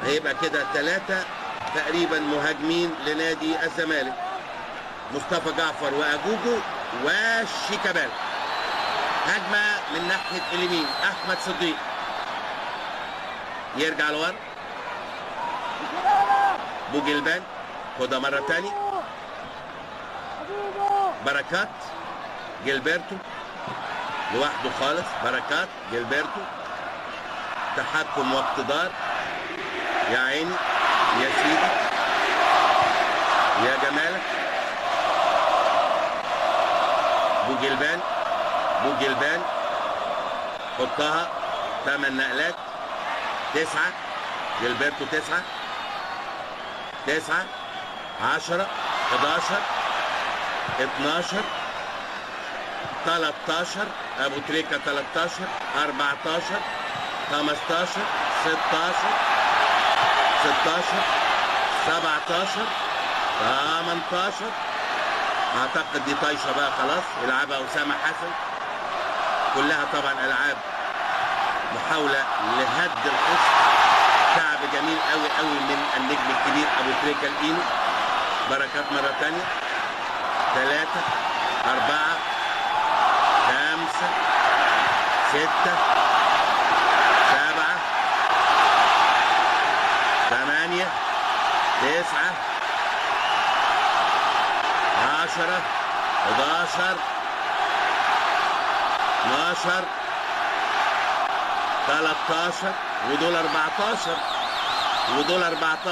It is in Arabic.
هيبقى كده 3 تقريبا مهاجمين لنادي الزمالك، مصطفى جعفر واجوجو وشيكابالا. هجمه من ناحيه اليمين، احمد صديق يرجع لورا، بوجلبان خدها مره تاني، بركات، جilberto لوحده خالص، بركات جilberto، تحكم واقتدار، يا عيني يا سيدي يا جمالك. بوجلبان حطها 8 نقلات، 9 جilberto، 9 10 11 12 13 ابو تريكه، 13 14 15 16 17 18. اعتقد دي طايشه بقى خلاص، يلعبها اسامه حسن. كلها طبعا العاب محاوله لهد الخصم. تعب جميل قوي قوي من النجم الكبير ابو تريكه الاينو. بركات مره ثانيه، 3 4 5 6 7 8 9 10 11 12 13 ودول 14 ودول 14.